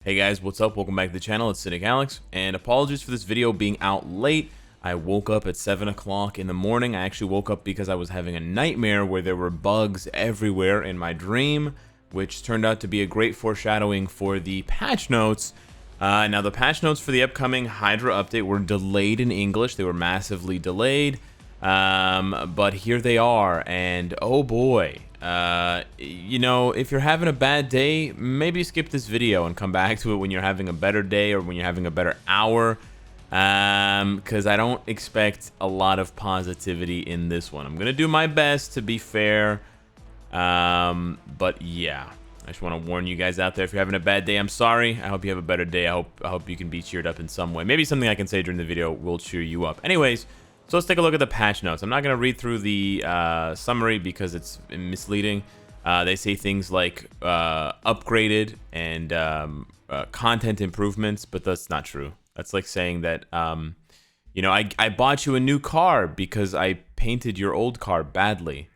Hey guys, what's up? Welcome back to the channel. It's Cynicalex, and apologies for this video being out late. I woke up at 7 o'clock in the morning. I actually woke up because I was having a nightmare where there were bugs everywhere in my dream, which turned out to be a great foreshadowing for the patch notes. Now, the patch notes for the upcoming Hydra update were delayed in English. They were massively delayed, but here they are, and oh boy. You know, if you're having a bad day, maybe skip this video and come back to it when you're having a better day or when you're having a better hour, because I don't expect a lot of positivity in this one. I'm gonna do my best to be fair, but yeah, I just want to warn you guys out there, if you're having a bad day, I'm sorry. I hope you have a better day. I hope you can be cheered up in some way. Maybe something I can say during the video will cheer you up. Anyways, so let's take a look at the patch notes. I'm not going to read through the summary because it's misleading. They say things like upgraded and content improvements, but that's not true. That's like saying that, you know, I bought you a new car because I painted your old car badly.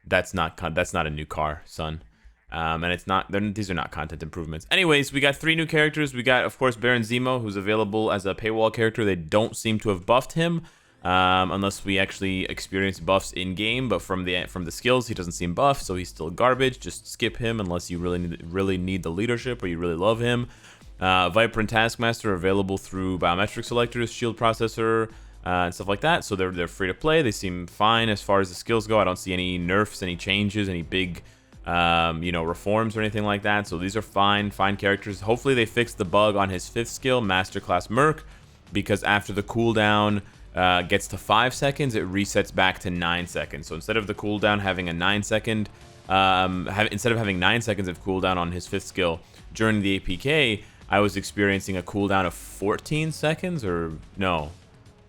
That's not a new car, son. And it's not. These are not content improvements. Anyways, we got 3 new characters. We got, of course, Baron Zemo, who's available as a paywall character. They don't seem to have buffed him. Unless we actually experience buffs in game, but from the skills, he doesn't seem buff, so he's still garbage. Just skip him unless you really need the leadership or you really love him. Viper and Taskmaster are available through biometric selectors, shield processor, and stuff like that. So they're free to play. They seem fine as far as the skills go. I don't see any nerfs, any changes, any big you know, reforms or anything like that. So these are fine characters. Hopefully they fix the bug on his 5th skill, Masterclass Merc, because after the cooldown gets to 5 seconds, it resets back to 9 seconds. So instead of the cooldown having a 9-second, instead of having 9 seconds of cooldown on his 5th skill during the APK, I was experiencing a cooldown of 14 seconds, or no,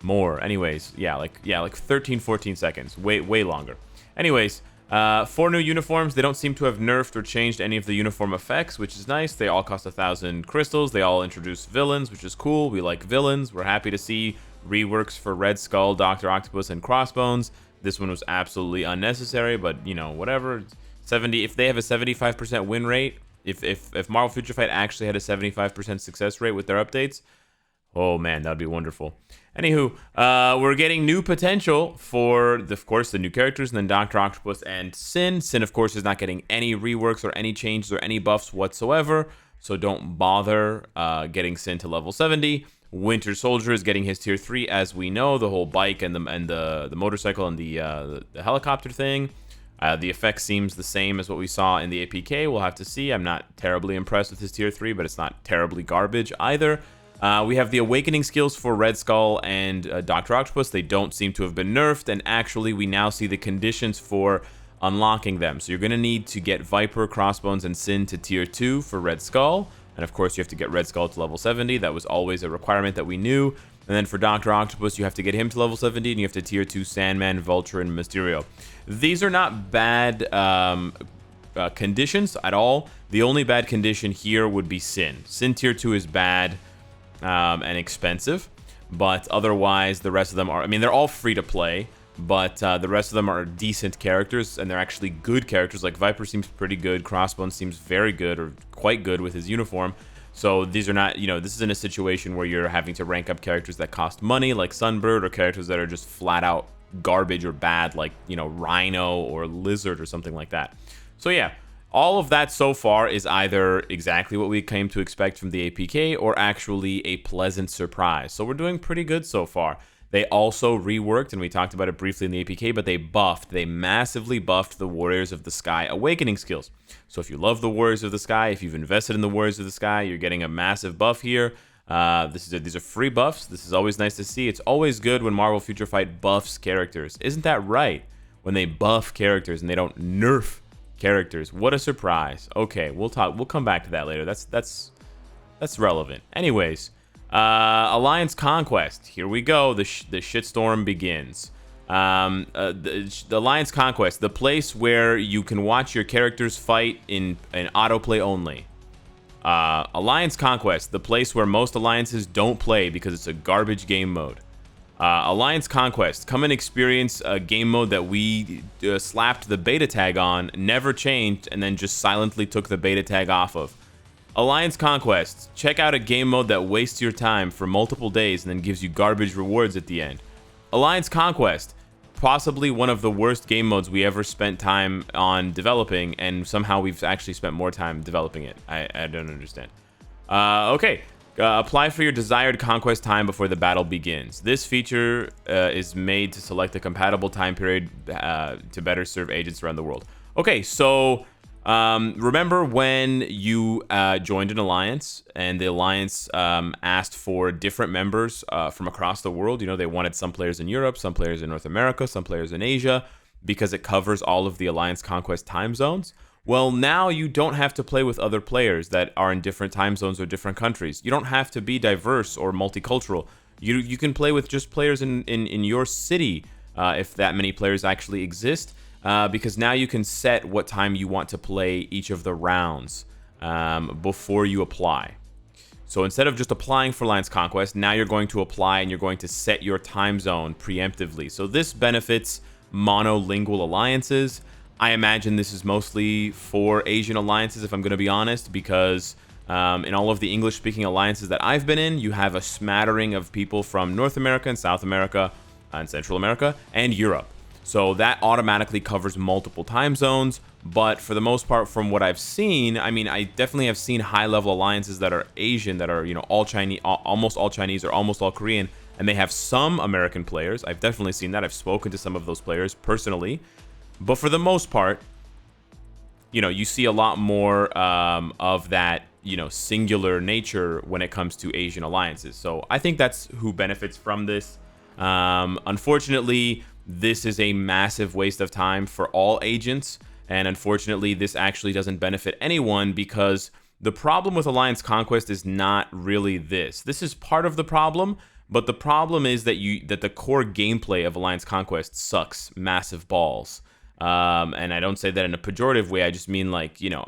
more. Anyways, yeah, like 13, 14 seconds, way longer. Anyways, 4 new uniforms. They don't seem to have nerfed or changed any of the uniform effects, which is nice. They all cost 1,000 crystals. They all introduce villains, which is cool. We like villains. We're happy to see reworks for Red Skull, Dr. Octopus, and Crossbones. This one was absolutely unnecessary, but you know, whatever. 70. If they have a 75% win rate, if Marvel Future Fight actually had a 75% success rate with their updates, oh man, that'd be wonderful. Anywho, we're getting new potential for, of course, the new characters, and then Dr. Octopus and Sin. Sin, of course, is not getting any reworks or any changes or any buffs whatsoever, so don't bother getting Sin to level 70. Winter Soldier is getting his tier 3, as we know, the whole bike and the motorcycle and the helicopter thing. The effect seems the same as what we saw in the APK. We'll have to see. I'm not terribly impressed with his tier 3, but it's not terribly garbage either. We have the awakening skills for Red Skull and Dr. Octopus. They don't seem to have been nerfed, and actually we now see the conditions for unlocking them. So you're going to need to get Viper, Crossbones, and Sin to tier 2 for Red Skull. And of course, you have to get Red Skull to level 70. That was always a requirement that we knew. And then for Dr. Octopus, you have to get him to level 70, and you have to tier 2 Sandman, Vulture, and Mysterio. These are not bad conditions at all. The only bad condition here would be Sin. Sin tier 2 is bad and expensive, but otherwise the rest of them are, I mean, they're all free to play, but the rest of them are decent characters, and they're actually good characters. Like Viper seems pretty good, Crossbones seems very good, or quite good with his uniform. So these are not, you know, this isn't a situation where you're having to rank up characters that cost money like Sunbird, or characters that are just flat out garbage or bad like, you know, Rhino or Lizard or something like that. So yeah, all of that so far is either exactly what we came to expect from the APK or actually a pleasant surprise. So we're doing pretty good so far. They also reworked, and we talked about it briefly in the APK, but they massively buffed the Warriors of the Sky awakening skills. So if you love the Warriors of the Sky, if you've invested in the Warriors of the Sky, you're getting a massive buff here. These are free buffs. This is always nice to see. It's always good when Marvel Future Fight buffs characters. Isn't that right? When they buff characters and they don't nerf characters. What a surprise. Okay, we'll come back to that later. That's relevant. Anyways, Alliance Conquest. Here we go. The shitstorm begins. The Alliance Conquest, the place where you can watch your characters fight in autoplay only. Alliance Conquest, the place where most alliances don't play because it's a garbage game mode. Alliance Conquest, come and experience a game mode that we slapped the beta tag on, never changed, and then just silently took the beta tag off of. Alliance Conquest. Check out a game mode that wastes your time for multiple days and then gives you garbage rewards at the end. Alliance Conquest. Possibly one of the worst game modes we ever spent time on developing, and somehow we've actually spent more time developing it. I don't understand. Okay. Apply for your desired conquest time before the battle begins. This feature is made to select a compatible time period to better serve agents around the world. Okay, so remember when you joined an alliance and the alliance asked for different members from across the world? You know, they wanted some players in Europe, some players in North America, some players in Asia, because it covers all of the Alliance Conquest time zones. Well, now you don't have to play with other players that are in different time zones or different countries. You don't have to be diverse or multicultural. You can play with just players in your city if that many players actually exist, because now you can set what time you want to play each of the rounds before you apply. So instead of just applying for Alliance Conquest, now you're going to apply and you're going to set your time zone preemptively. So this benefits monolingual alliances. I imagine this is mostly for Asian alliances, if I'm going to be honest, because in all of the English-speaking alliances that I've been in, you have a smattering of people from North America and South America and Central America and Europe. So that automatically covers multiple time zones. But for the most part, from what I've seen, I mean, I definitely have seen high-level alliances that are Asian, that are, you know, all Chinese, almost all Chinese or almost all Korean, and they have some American players. I've definitely seen that. I've spoken to some of those players personally. But for the most part, you know, you see a lot more of that, you know, singular nature when it comes to Asian alliances. So I think that's who benefits from this. Unfortunately, this is a massive waste of time for all agents. And unfortunately, this actually doesn't benefit anyone, because the problem with Alliance Conquest is not really this. This is part of the problem. But the problem is that the core gameplay of Alliance Conquest sucks massive balls. And I don't say that in a pejorative way. I just mean, like, you know,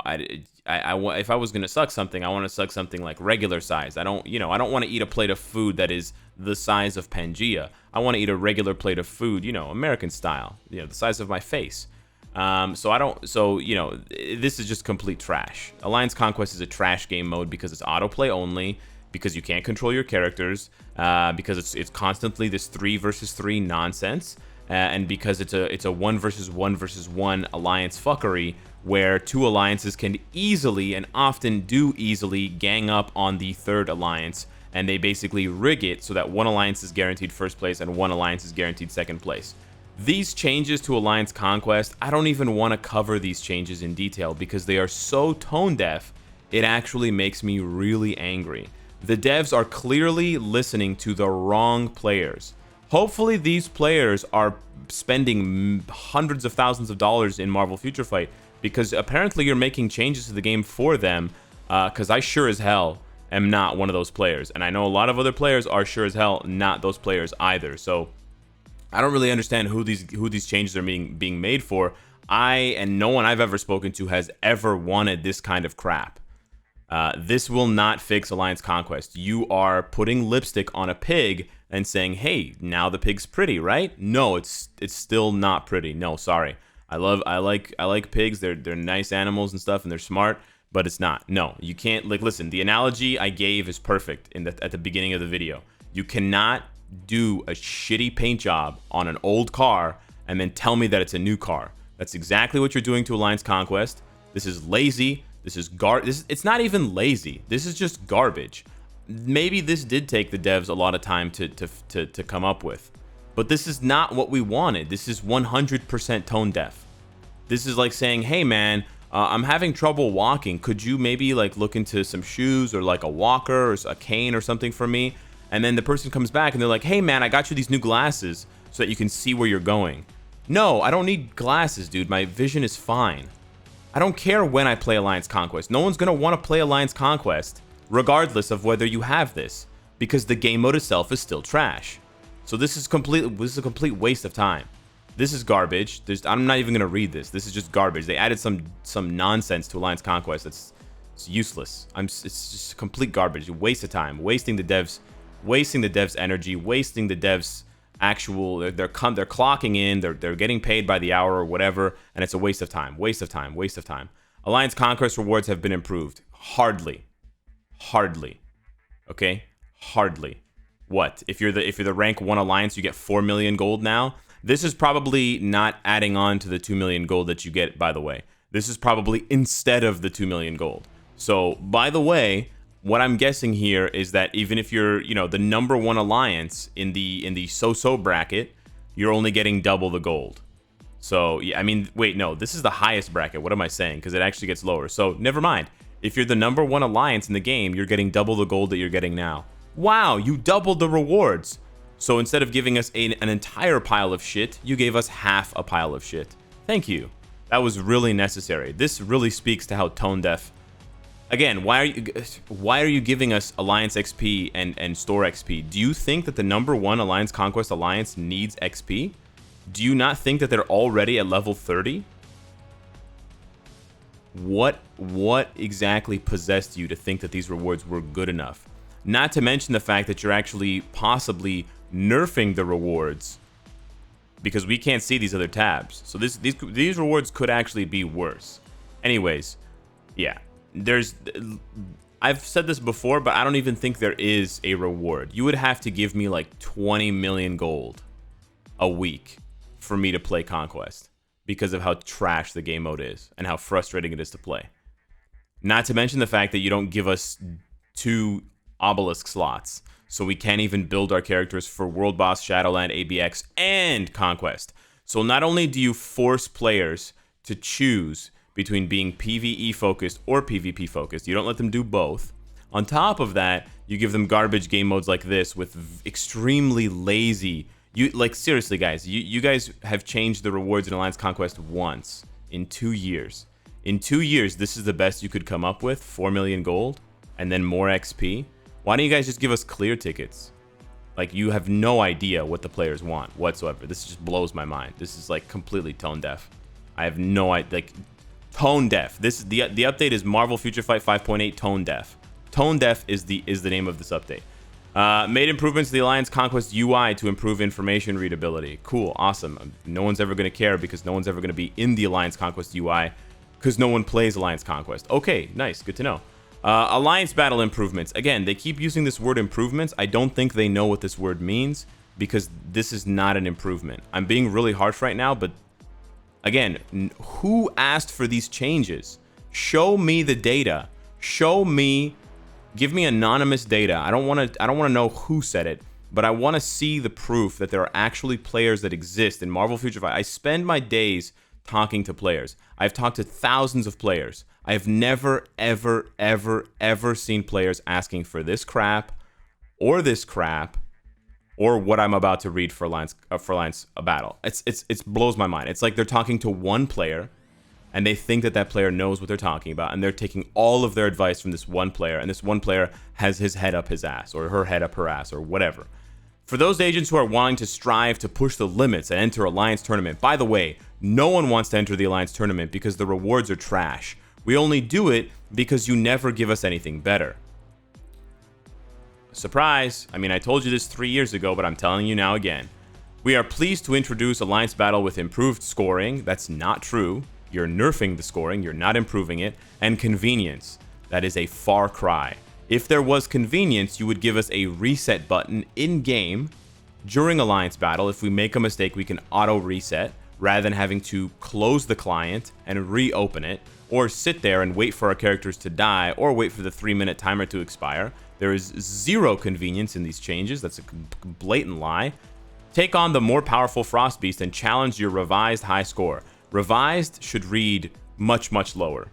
if I was gonna suck something, I want to suck something like regular size. I don't want to eat a plate of food that is the size of Pangea. I want to eat a regular plate of food, you know, American style, you know, the size of my face. So you know, this is just complete trash. Alliance Conquest is a trash game mode because it's autoplay only, because you can't control your characters, because it's constantly this 3 versus 3 nonsense. And because it's a 1 versus 1 versus 1 alliance fuckery, where two alliances can easily, and often do easily, gang up on the third alliance, and they basically rig it so that one alliance is guaranteed first place and one alliance is guaranteed second place. These changes to Alliance Conquest, I don't even want to cover these changes in detail because they are so tone deaf, it actually makes me really angry. The devs are clearly listening to the wrong players. Hopefully these players are spending hundreds of thousands of dollars in Marvel Future Fight, because apparently you're making changes to the game for them, because I sure as hell am not one of those players. And I know a lot of other players are sure as hell not those players either. So I don't really understand who these changes are being made for. And no one I've ever spoken to has ever wanted this kind of crap. This will not fix Alliance Conquest. You are putting lipstick on a pig and saying, hey, now the pig's pretty, right? No, it's still not pretty. No, sorry. I like pigs. They're nice animals and stuff, and they're smart, but it's not. No, you can't. Like, listen, the analogy I gave is perfect at the beginning of the video. You cannot do a shitty paint job on an old car and then tell me that it's a new car. That's exactly what you're doing to Alliance Conquest. This is lazy. This is it's not even lazy. This is just garbage. Maybe this did take the devs a lot of time to come up with, but this is not what we wanted. This is 100% tone deaf. This is like saying, hey man, I'm having trouble walking. Could you maybe like look into some shoes or like a walker or a cane or something for me? And then the person comes back and they're like, hey man, I got you these new glasses so that you can see where you're going. No, I don't need glasses, dude. My vision is fine. I don't care when I play Alliance Conquest. No one's gonna want to play Alliance Conquest regardless of whether you have this, because the game mode itself is still trash. So this is a complete waste of time. This is garbage. I'm not even gonna read this. This is just garbage. They added some nonsense to Alliance Conquest that's useless. It's just complete garbage. A waste of time. Wasting the devs' energy. Wasting the devs' actual. They're clocking in. They're getting paid by the hour or whatever, and it's a waste of time. Waste of time. Waste of time. Alliance Conquest rewards have been improved. Hardly. Hardly. Okay? Hardly. What? If you're the rank 1 alliance, you get 4 million gold now. This is probably not adding on to the 2 million gold that you get, by the way. This is probably instead of the 2 million gold. So, by the way, what I'm guessing here is that even if you're, you know, the number 1 alliance in the so-so bracket, you're only getting double the gold. So, yeah, I mean, wait, no, this is the highest bracket. What am I saying? Because it actually gets lower. So, never mind. If you're the number 1 alliance in the game, you're getting double the gold that you're getting now. Wow, you doubled the rewards. So instead of giving us an entire pile of shit, you gave us half a pile of shit. Thank you. That was really necessary. This really speaks to how tone deaf. Again, why are you giving us Alliance XP and Store XP? Do you think that the number 1 Alliance Conquest Alliance needs XP? Do you not think that they're already at level 30? What exactly possessed you to think that these rewards were good enough? Not to mention the fact that you're actually possibly nerfing the rewards because we can't see these other tabs. So these rewards could actually be worse. Anyways, yeah, I've said this before, but I don't even think there is a reward. You would have to give me like 20 million gold a week for me to play Conquest because of how trash the game mode is and how frustrating it is to play. Not to mention the fact that you don't give us 2 obelisk slots, so we can't even build our characters for World Boss, Shadowland, ABX, and Conquest. So not only do you force players to choose between being PvE focused or PvP focused, you don't let them do both. On top of that, you give them garbage game modes like this with extremely lazy. Like, seriously, guys, you guys have changed the rewards in Alliance Conquest once in 2 years. In 2 years, this is the best you could come up with, 4 million gold, and then more XP. Why don't you guys just give us clear tickets? Like, you have no idea what the players want whatsoever. This just blows my mind. This is like completely tone deaf. I have no idea. Like, tone deaf. This the update is Marvel Future Fight 5.8 tone deaf. Tone deaf is the name of this update. Made improvements to the Alliance Conquest UI to improve information readability. Cool, awesome. No one's ever going to care because no one's ever going to be in the Alliance Conquest UI because no one plays Alliance Conquest. Okay, nice, good to know. Alliance battle improvements. Again, they keep using this word improvements. I don't think they know what this word means because this is not an improvement. I'm being really harsh right now, but again, who asked for these changes? Show me the data. Show me. Give me anonymous data. I don't want to know who said it, but I want to see the proof that there are actually players that exist in Marvel Future Fight. I spend my days talking to players. I've talked to thousands of players. I've never, ever, ever, ever seen players asking for this crap, or what I'm about to read for Alliance battle. It blows my mind. It's like they're talking to one player, and they think that that player knows what they're talking about, and they're taking all of their advice from this one player, and this one player has his head up his ass, or her head up her ass, or whatever. For those agents who are wanting to strive to push the limits and enter Alliance Tournament, by the way, no one wants to enter the Alliance Tournament because the rewards are trash. We only do it because you never give us anything better. Surprise! I mean, I told you this 3 years ago, but I'm telling you now again. We are pleased to introduce Alliance Battle with improved scoring. That's not true. You're nerfing the scoring, you're not improving it. And convenience. That is a far cry. If there was convenience, you would give us a reset button in-game during Alliance Battle. If we make a mistake, we can auto-reset rather than having to close the client and reopen it, or sit there and wait for our characters to die, or wait for the 3-minute timer to expire. There is zero convenience in these changes. That's a blatant lie. Take on the more powerful Frost Beast and challenge your revised high score. Revised should read much, much lower.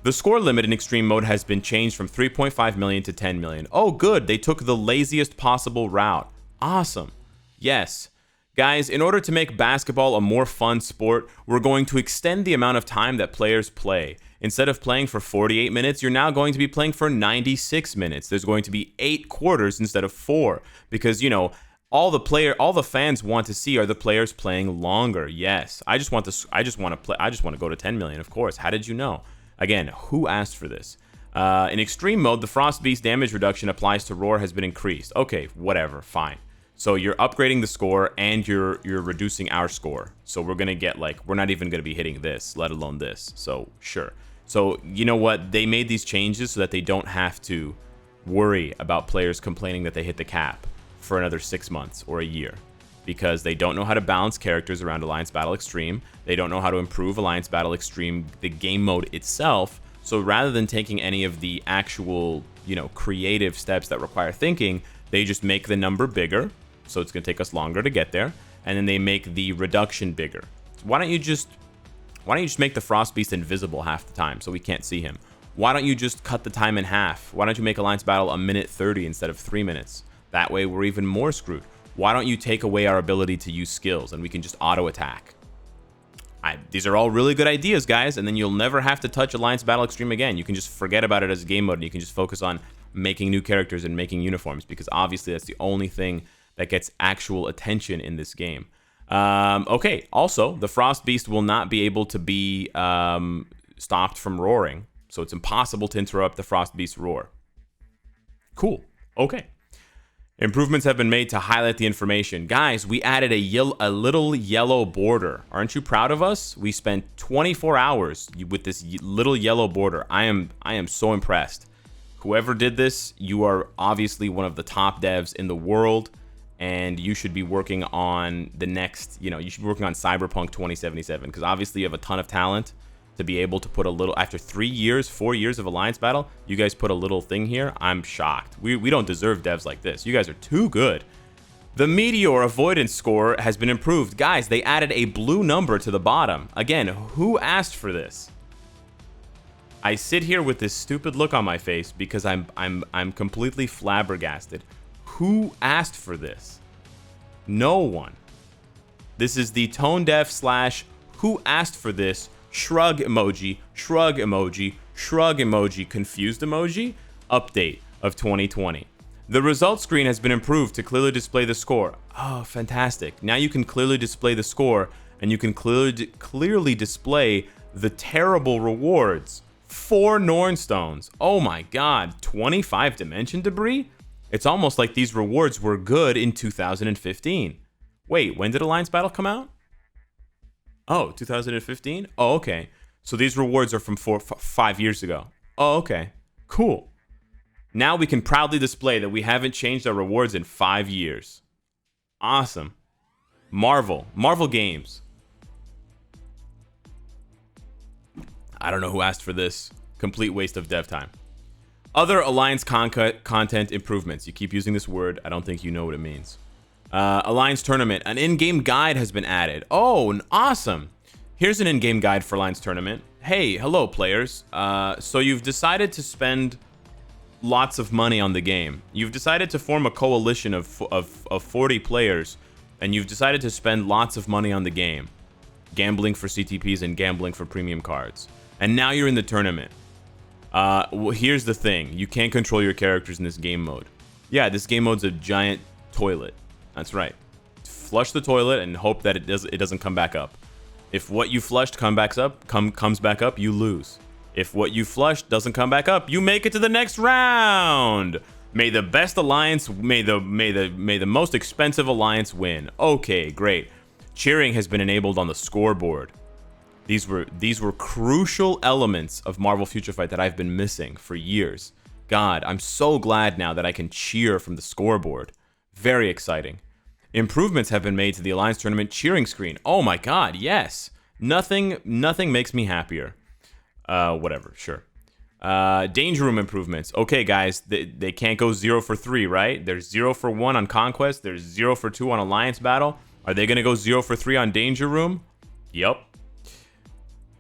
The score limit in Extreme Mode has been changed from 3.5 million to 10 million. Oh, good. They took the laziest possible route. Awesome. Yes. Guys, in order to make basketball a more fun sport, we're going to extend the amount of time that players play. Instead of playing for 48 minutes, you're now going to be playing for 96 minutes. There's going to be 8 quarters instead of 4 because, you know, all the fans want to see are the players playing longer. Yes, I just want to go to 10 million, of course. How did you know? Again, who asked for this? In Extreme Mode, the Frost Beast damage reduction applies to Roar has been increased. Okay, whatever, fine. So you're upgrading the score and you're reducing our score. So we're gonna get we're not even gonna be hitting this, let alone this. So sure. So you know what? They made these changes so that they don't have to worry about players complaining that they hit the cap for another 6 months or a year, because they don't know how to balance characters around Alliance Battle Extreme. They don't know how to improve Alliance Battle Extreme, the game mode itself. So rather than taking any of the actual, creative steps that require thinking, they just make the number bigger. So it's going to take us longer to get there. And then they make the reduction bigger. So why don't you just make the Frost Beast invisible half the time so we can't see him? Why don't you just cut the time in half? Why don't you make Alliance Battle a minute 30 instead of 3 minutes? That way we're even more screwed. Why don't you take away our ability to use skills and we can just auto attack? These are all really good ideas, guys, and then you'll never have to touch Alliance Battle Extreme again. You can just forget about it as a game mode, and you can just focus on making new characters and making uniforms, because obviously that's the only thing that gets actual attention in this game. Okay, also, the Frost Beast will not be able to be stopped from roaring, so it's impossible to interrupt the Frost Beast's roar. Cool. Okay. Improvements have been made to highlight the information. Guys, we added a little yellow border. Aren't you proud of us? We spent 24 hours with this little yellow border. I am so impressed. Whoever did this, you are obviously one of the top devs in the world, and you should be working on the next, you should be working on Cyberpunk 2077, because obviously you have a ton of talent to be able to put a little, after 4 years of Alliance Battle, you guys put a little thing here. I'm shocked. We don't deserve devs like this. You guys are too good. The Meteor avoidance score has been improved. Guys, they added a blue number to the bottom. Again, who asked for this? I sit here with this stupid look on my face because I'm completely flabbergasted. Who asked for this? No one. This is the tone deaf / who asked for this shrug emoji, shrug emoji, shrug emoji, confused emoji update of 2020. The results screen has been improved to clearly display the score. Oh, fantastic. Now you can clearly display the score, and you can clearly display the terrible rewards. 4 Norn Stones. Oh my god, 25 Dimension Debris? It's almost like these rewards were good in 2015. Wait, when did Alliance Battle come out? Oh, 2015? Oh, okay. So these rewards are from 5 years ago. Oh, okay. Cool. Now we can proudly display that we haven't changed our rewards in 5 years. Awesome. Marvel Games. I don't know who asked for this. Complete waste of dev time. Other Alliance content improvements. You keep using this word. I don't think you know what it means. Alliance Tournament. An in-game guide has been added. Oh, awesome. Here's an in-game guide for Alliance Tournament. Hey, hello, players. So you've decided to spend lots of money on the game. You've decided to form a coalition of 40 players, and you've decided to spend lots of money on the game. Gambling for CTPs and gambling for premium cards. And now you're in the tournament. Well, here's the thing. You can't control your characters in this game mode. Yeah, this game mode's a giant toilet. That's right. Flush the toilet and hope that it doesn't come back up. If what you flushed comes back up, you lose. If what you flushed doesn't come back up, you make it to the next round. May the best alliance, may the most expensive alliance win. Okay, great. Cheering has been enabled on the scoreboard. These were crucial elements of Marvel Future Fight that I've been missing for years. God, I'm so glad now that I can cheer from the scoreboard. Very exciting. Improvements have been made to the Alliance Tournament cheering screen. Oh my god, yes. Nothing makes me happier. Whatever, sure. Danger Room improvements. Okay, guys, they can't go 0 for 3, right? There's 0 for 1 on Conquest. There's 0 for 2 on Alliance Battle. Are they going to go 0 for 3 on Danger Room? Yup.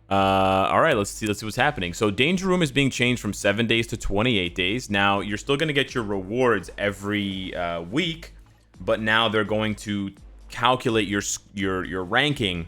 All right, let's see what's happening. So Danger Room is being changed from 7 days to 28 days. Now, you're still going to get your rewards every week, but now they're going to calculate your ranking,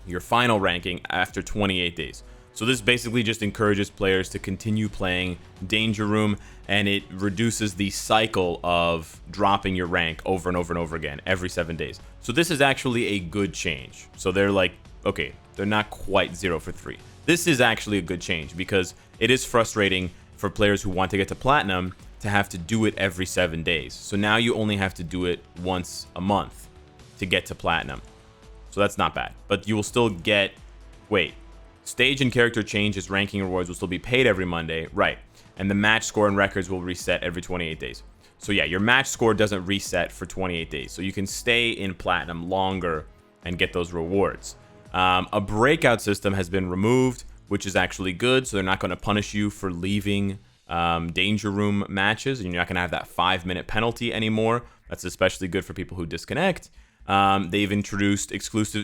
your final ranking after 28 days. So this basically just encourages players to continue playing Danger Room, and it reduces the cycle of dropping your rank over and over and over again every 7 days. So this is actually a good change. So they're like, okay, they're not quite 0 for 3. This is actually a good change because it is frustrating for players who want to get to Platinum to have to do it every 7 days. So now you only have to do it once a month. to get to platinum. So that's not bad. But you will still get... Wait. Stage and character changes, ranking rewards will still be paid every Monday. Right. And the match score and records will reset every 28 days. So yeah, your match score doesn't reset for 28 days. So you can stay in Platinum longer and get those rewards. A breakout system has been removed, which is actually good. So they're not going to punish you for leaving Danger Room matches. And you're not going to have that 5-minute penalty anymore. That's especially good for people who disconnect. They've introduced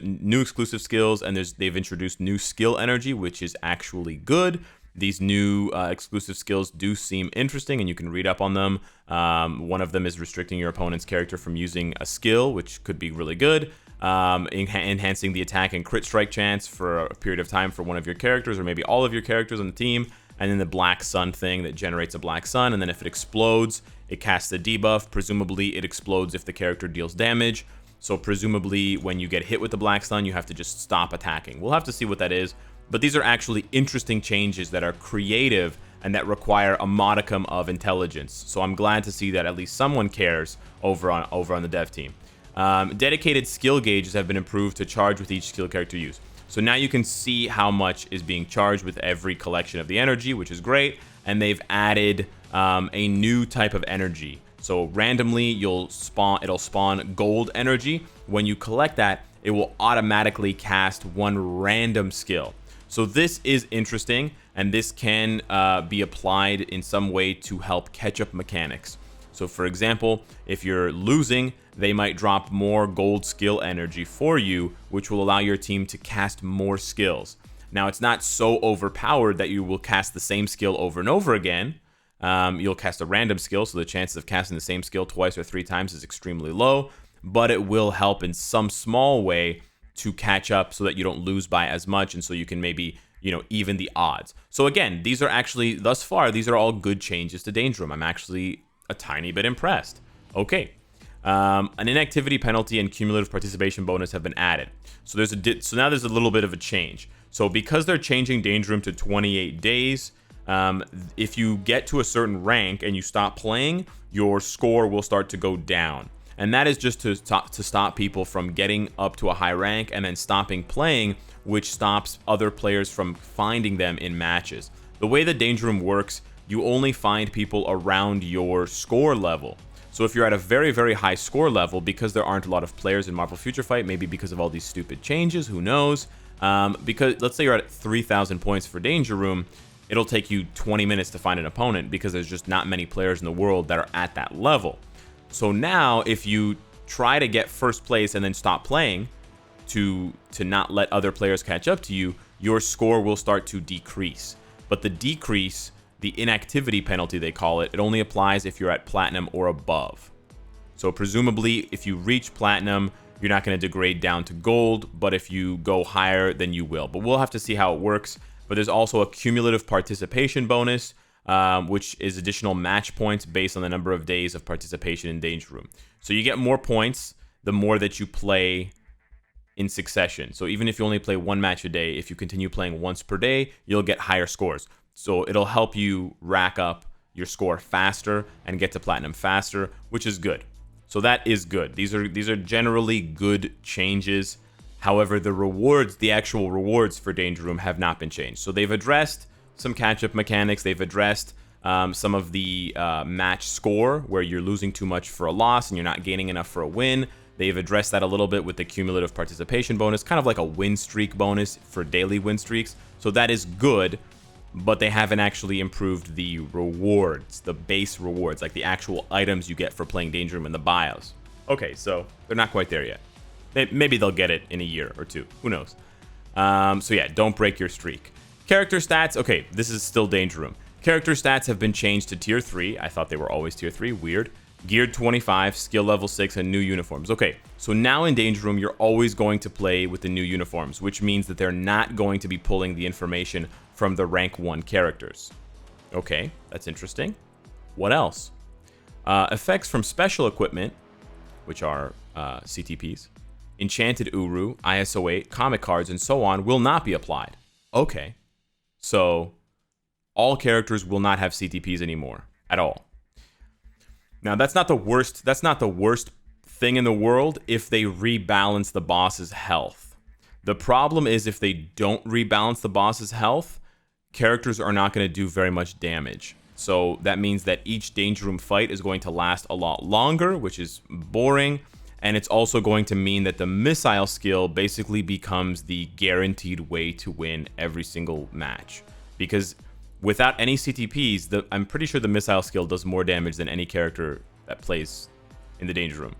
new exclusive skills, and they've introduced new skill energy, which is actually good. These new exclusive skills do seem interesting, and you can read up on them. One of them is restricting your opponent's character from using a skill, which could be really good. Enhancing the attack and crit strike chance for a period of time for one of your characters, or maybe all of your characters on the team. And then the black sun thing that generates a black sun, and then if it explodes, it casts a debuff. Presumably, it explodes if the character deals damage. So presumably, when you get hit with the black sun, you have to just stop attacking. We'll have to see what that is. But these are actually interesting changes that are creative and that require a modicum of intelligence. So I'm glad to see that at least someone cares over on the dev team. Dedicated skill gauges have been improved to charge with each skill character use. So now you can see how much is being charged with every collection of the energy, which is great. And they've added a new type of energy. So randomly, it'll spawn gold energy. When you collect that, it will automatically cast one random skill. So this is interesting, and this can be applied in some way to help catch up mechanics. So for example, if you're losing, they might drop more gold skill energy for you, which will allow your team to cast more skills. Now, it's not so overpowered that you will cast the same skill over and over again. You'll cast a random skill, so the chances of casting the same skill twice or 3 times is extremely low, but it will help in some small way to catch up so that you don't lose by as much, and so you can maybe, even the odds. So again, these are actually, thus far, these are all good changes to Danger Room. I'm actually a tiny bit impressed. Okay. An inactivity penalty and cumulative participation bonus have been added. So now there's a little bit of a change. So because they're changing Danger Room to 28 days, if you get to a certain rank and you stop playing, your score will start to go down. And that is just to stop people from getting up to a high rank and then stopping playing, which stops other players from finding them in matches. The way the Danger Room works, you only find people around your score level. So if you're at a very, very high score level, because there aren't a lot of players in Marvel Future Fight, maybe because of all these stupid changes, who knows? Because let's say you're at 3,000 points for Danger Room, it'll take you 20 minutes to find an opponent because there's just not many players in the world that are at that level. So now if you try to get first place and then stop playing to not let other players catch up to you, your score will start to decrease. But the decrease, the inactivity penalty they call it, it only applies if you're at platinum or above. So presumably if you reach platinum, you're not going to degrade down to gold, but if you go higher, then you will. But we'll have to see how it works. But there's also a cumulative participation bonus, which is additional match points based on the number of days of participation in Danger Room. So you get more points the more that you play in succession. So even if you only play 1 match a day, if you continue playing once per day, you'll get higher scores. So it'll help you rack up your score faster and get to platinum faster, which is good. So that is good. These are generally good changes. However, the rewards, the actual rewards for Danger Room have not been changed. So they've addressed some catch-up mechanics. They've addressed some of the match score, where you're losing too much for a loss and you're not gaining enough for a win. They've addressed that a little bit with the cumulative participation bonus, kind of like a win streak bonus for daily win streaks. So that is good, but they haven't actually improved the rewards, the base rewards, like the actual items you get for playing Danger Room in the BIOS. Okay, so they're not quite there yet. Maybe they'll get it in a year or 2. Who knows? So yeah, don't break your streak. Character stats. Okay, this is still Danger Room. Character stats have been changed to tier 3. I thought they were always tier 3. Weird. Geared 25, skill level 6, and new uniforms. Okay, so now in Danger Room, you're always going to play with the new uniforms, which means that they're not going to be pulling the information from the rank 1 characters. Okay, that's interesting. What else? Effects from special equipment, which are CTPs, Enchanted Uru, ISO 8, comic cards, and so on, will not be applied. Okay, so all characters will not have CTPs anymore at all. Now, that's not the worst thing in the world if they rebalance the boss's health. The problem is if they don't rebalance the boss's health, characters are not going to do very much damage. So that means that each Danger Room fight is going to last a lot longer, which is boring. And it's also going to mean that the missile skill basically becomes the guaranteed way to win every single match. Because without any CTPs, I'm pretty sure the missile skill does more damage than any character that plays in the Danger Room.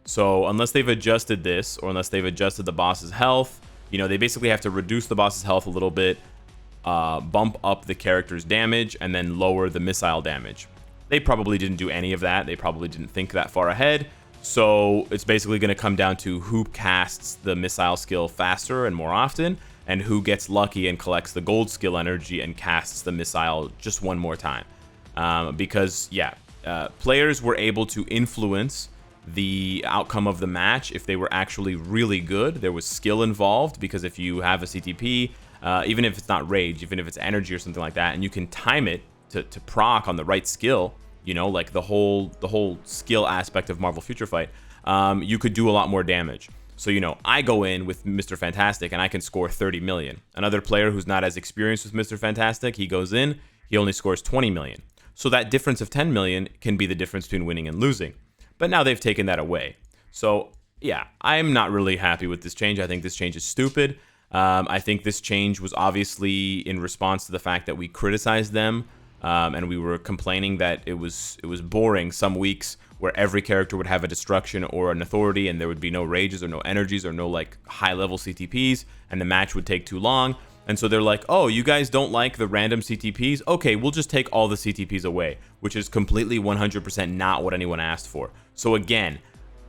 So unless they've adjusted this, or unless they've adjusted the boss's health, you know, they basically have to reduce the boss's health a little bit, bump up the character's damage, and then lower the missile damage. They probably didn't do any of that. They probably didn't think that far ahead. So it's basically going to come down to who casts the missile skill faster and more often, and who gets lucky and collects the gold skill energy and casts the missile just one more time. Because, yeah, players were able to influence the outcome of the match if they were actually really good. There was skill involved, because if you have a CTP, even if it's not rage, even if it's energy or something like that, and you can time it to proc on the right skill, you know, like the whole skill aspect of Marvel Future Fight, you could do a lot more damage. So, you know, I go in with Mr. Fantastic and I can score 30 million. Another player who's not as experienced with Mr. Fantastic, he goes in, he only scores 20 million. So that difference of 10 million can be the difference between winning and losing. But now they've taken that away. So, yeah, I'm not really happy with this change. I think this change is stupid. I think this change was obviously in response to the fact that we criticized them, and we were complaining that it was boring some weeks where every character would have a destruction or an authority, and there would be no rages or no energies or no like high level CTPs, and the match would take too long. And so they're like, oh, you guys don't like the random CTPs? Okay, we'll just take all the CTPs away, which is completely 100% not what anyone asked for. So again,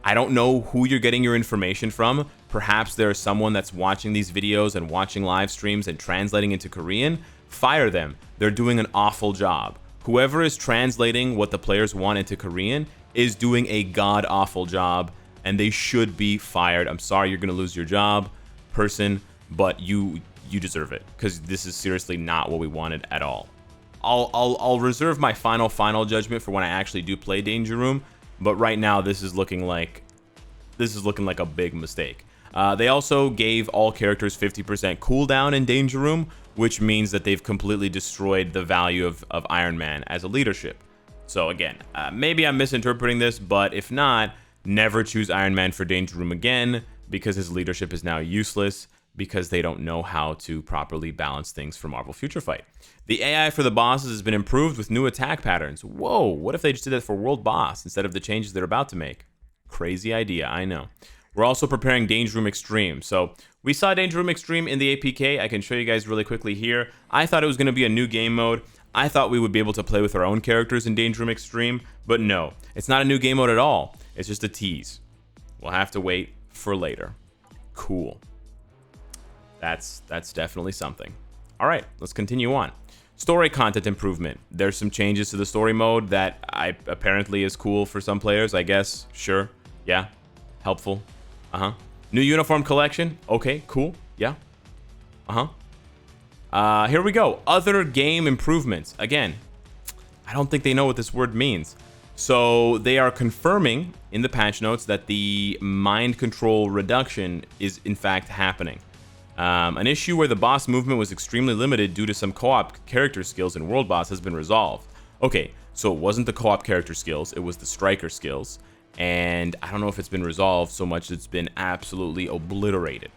I don't know who you're getting your information from. Perhaps there's someone that's watching these videos and watching live streams and translating into Korean. Fire them. They're doing an awful job. Whoever is translating what the players want into Korean is doing a god-awful job, and they should be fired. I'm sorry you're going to lose your job, person, but you deserve it, because this is seriously not what we wanted at all. I'll reserve my final judgment for when I actually do play Danger Room, but right now this is looking like a big mistake. They also gave all characters 50% cooldown in Danger Room, which means that they've completely destroyed the value of Iron Man as a leadership. So again, maybe I'm misinterpreting this, but if not, never choose Iron Man for Danger Room again, because his leadership is now useless, because they don't know how to properly balance things for Marvel Future Fight. The AI for the bosses has been improved with new attack patterns. Whoa, what if they just did that for World Boss instead of the changes they're about to make? Crazy idea, I know. We're also preparing Danger Room Extreme. So we saw Danger Room Extreme in the APK. I can show you guys really quickly here. I thought it was going to be a new game mode. I thought we would be able to play with our own characters in Danger Room Extreme, but no, it's not a new game mode at all. It's just a tease. We'll have to wait for later. Cool. That's definitely something. All right, let's continue on. Story content improvement. There's some changes to the story mode that apparently is cool for some players, I guess. Sure. Yeah. Helpful. New uniform collection. Okay, cool. Yeah. Here we go. Other game improvements. Again, I don't think they know what this word means. So they are confirming in the patch notes that the mind control reduction is in fact happening. An issue where the boss movement was extremely limited due to some co-op character skills in World Boss has been resolved. Okay, so it wasn't the co-op character skills, it was the striker skills. And I don't know if it's been resolved so much, it's been absolutely obliterated.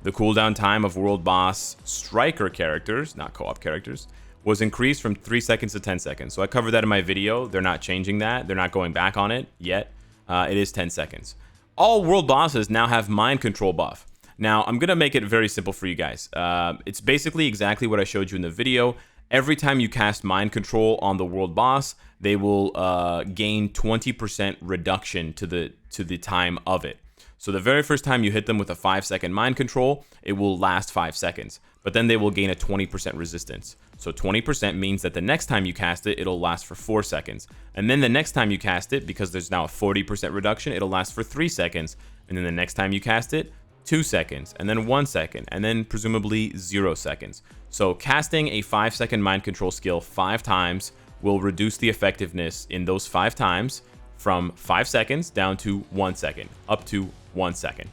The cooldown time of World Boss striker characters, not co-op characters, was increased from 3 seconds to 10 seconds. So I covered that in my video. They're not changing that. They're not going back on it yet. It is 10 seconds. All World Bosses now have mind control buff. Now, I'm going to make it very simple for you guys. It's basically exactly what I showed you in the video. Every time you cast Mind Control on the World Boss, they will gain 20% reduction to the time of it. So the very first time you hit them with a 5-second Mind Control, it will last 5 seconds. But then they will gain a 20% resistance. So 20% means that the next time you cast it, it'll last for 4 seconds. And then the next time you cast it, because there's now a 40% reduction, it'll last for 3 seconds. And then the next time you cast it, 2 seconds, and then 1 second, and then presumably 0 seconds. So casting a 5-second mind control skill 5 times will reduce the effectiveness in those 5 times from 5 seconds down to 1 second, up to 1 second.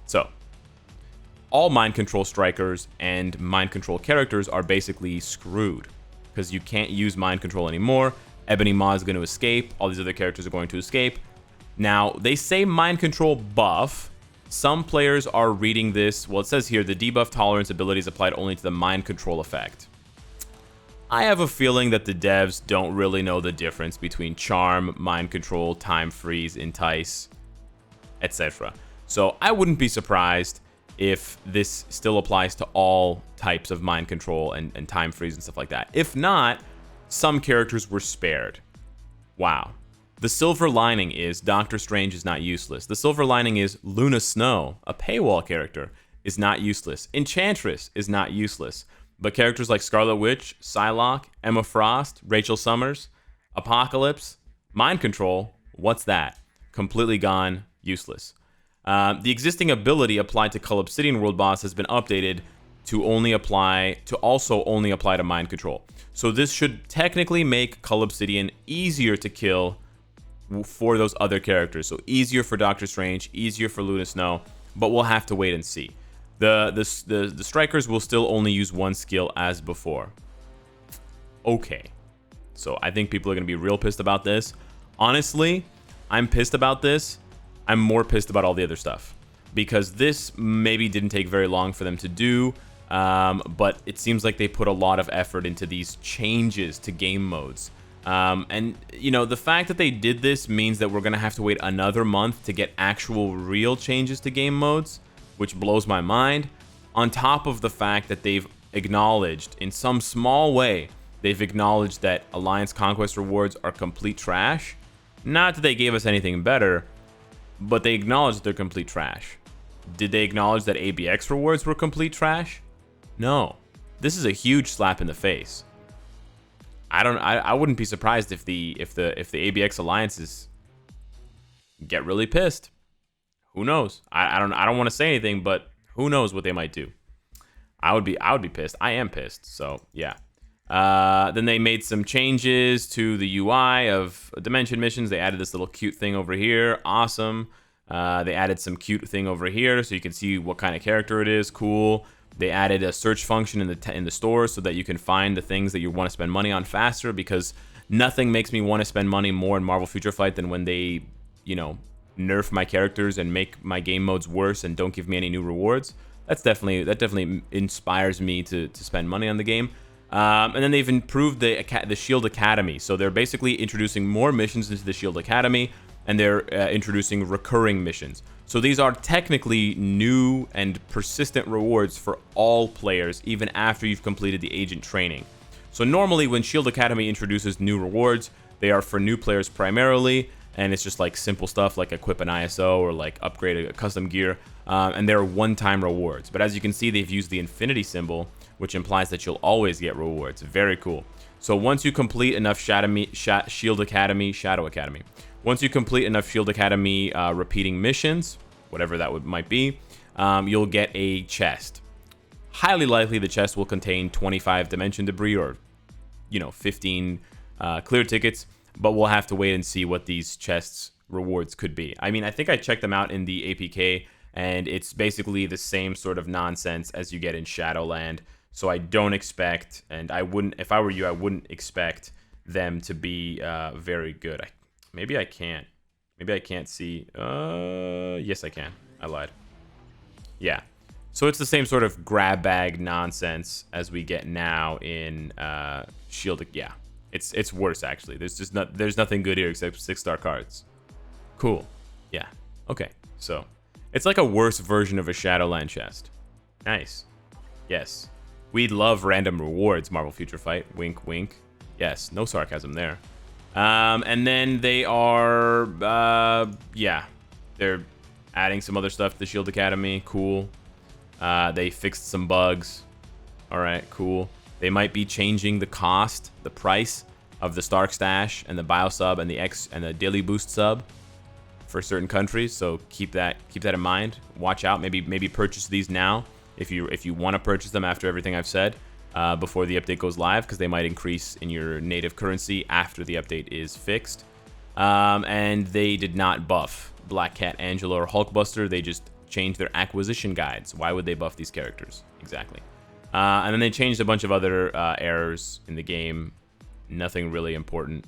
So all mind control strikers and mind control characters are basically screwed because you can't use mind control anymore. Ebony Maw is going to escape. All these other characters are going to escape. Now, they say mind control buff. Some players are reading this. Well, it says here, the debuff tolerance ability is applied only to the mind control effect. I have a feeling that the devs don't really know the difference between charm, mind control, time freeze, entice, etc. So I wouldn't be surprised if this still applies to all types of mind control and time freeze and stuff like that. If not, some characters were spared. Wow. The silver lining is Doctor Strange is not useless. The silver lining is Luna Snow, a paywall character, is not useless. Enchantress is not useless. But characters like Scarlet Witch, Psylocke, Emma Frost, Rachel Summers, Apocalypse, Mind Control, what's that? Completely gone, useless. The existing ability applied to Cull Obsidian World Boss has been updated to also only apply to Mind Control. So this should technically make Cull Obsidian easier to kill for those other characters. So easier for Doctor Strange, easier for Luna Snow, but we'll have to wait and see. The strikers will still only use one skill as before. Okay. So I think people are going to be real pissed about this. Honestly, I'm pissed about this. I'm more pissed about all the other stuff. Because this maybe didn't take very long for them to do. But it seems like they put a lot of effort into these changes to game modes. And, you know, the fact that they did this means that we're going to have to wait another month to get actual real changes to game modes, which blows my mind. On top of the fact that they've acknowledged, in some small way, they've acknowledged that Alliance Conquest rewards are complete trash. Not that they gave us anything better, but they acknowledged that they're complete trash. Did they acknowledge that ABX rewards were complete trash? No. This is a huge slap in the face. I wouldn't be surprised if the ABX alliances get really pissed. Who knows? I don't want to say anything, but who knows what they might do. I would be pissed. I am pissed. So yeah. Then they made some changes to the UI of Dimension missions. They added this little cute thing over here. Awesome. They added some cute thing over here so you can see what kind of character it is. Cool. They added a search function in the store so that you can find the things that you want to spend money on faster, because nothing makes me want to spend money more in Marvel Future Fight than when they, you know, nerf my characters and make my game modes worse and don't give me any new rewards. That definitely inspires me to spend money on the game. And then they've improved the Shield Academy. So they're basically introducing more missions into the Shield Academy, and they're introducing recurring missions. So these are technically new and persistent rewards for all players, even after you've completed the agent training. So normally when Shield Academy introduces new rewards, they are for new players primarily, and it's just like simple stuff like equip an ISO or like upgrade a custom gear, and they're one-time rewards. But as you can see, they've used the infinity symbol, which implies that you'll always get rewards. Very cool. So once you complete enough Shield Academy, Shadow Academy, once you complete enough Shield Academy repeating missions, whatever that might be, you'll get a chest. Highly likely the chest will contain 25 dimension debris or, you know, 15 clear tickets, but we'll have to wait and see what these chests rewards could be. I mean, I think I checked them out in the APK, and it's basically the same sort of nonsense as you get in Shadowland. So I don't expect, and I wouldn't, if I were you, I wouldn't expect them to be very good. Maybe I can't. Maybe I can't see. Yes, I can. I lied. Yeah. So it's the same sort of grab bag nonsense as we get now in Shield. Yeah. It's worse actually. There's nothing good here except 6-star cards. Cool. Yeah. Okay. So it's like a worse version of a Shadowland chest. Nice. Yes. We'd love random rewards, Marvel Future Fight. Wink, wink. Yes. No sarcasm there. And then they are, yeah, they're adding some other stuff to the Shield Academy. Cool. They fixed some bugs. All right, cool. They might be changing the price of the Stark Stash and the Bio Sub and the Daily Boost Sub for certain countries. So keep that in mind. Watch out. Maybe purchase these now if you want to purchase them after everything I've said. Before the update goes live, because they might increase in your native currency after the update is fixed. And they did not buff Black Cat, Angela, or Hulkbuster. They just change their acquisition guides. Why would they buff these characters? Exactly. And then they changed a bunch of other errors in the game. Nothing really important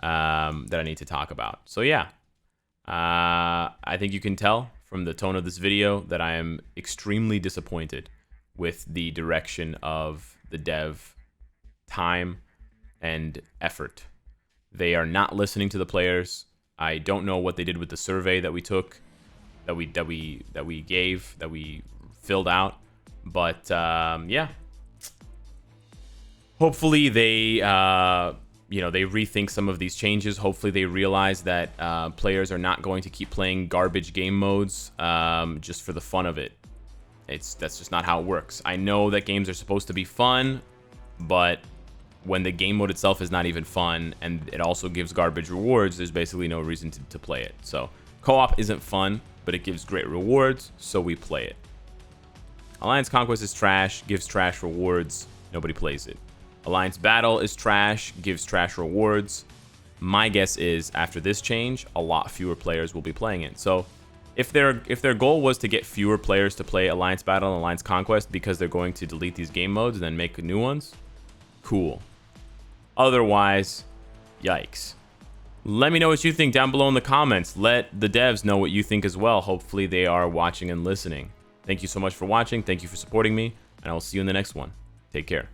that I need to talk about. So yeah, I think you can tell from the tone of this video that I am extremely disappointed with the direction of the dev time and effort. They are not listening to the players. I don't know what they did with the survey that we took, that we filled out, but yeah. Hopefully they they rethink some of these changes. Hopefully they realize that players are not going to keep playing garbage game modes just for the fun of it. That's just not how it works. I know that games are supposed to be fun, but when the game mode itself is not even fun and it also gives garbage rewards, there's basically no reason to play it. So co-op isn't fun, but it gives great rewards, so we play it. Alliance Conquest is trash, gives trash rewards, nobody plays it. Alliance Battle is trash, gives trash rewards. My guess is after this change, a lot fewer players will be playing it. So if their goal was to get fewer players to play Alliance Battle and Alliance Conquest because they're going to delete these game modes and then make new ones, cool. Otherwise, yikes. Let me know what you think down below in the comments. Let the devs know what you think as well. Hopefully they are watching and listening. Thank you so much for watching. Thank you for supporting me, and I will see you in the next one. Take care.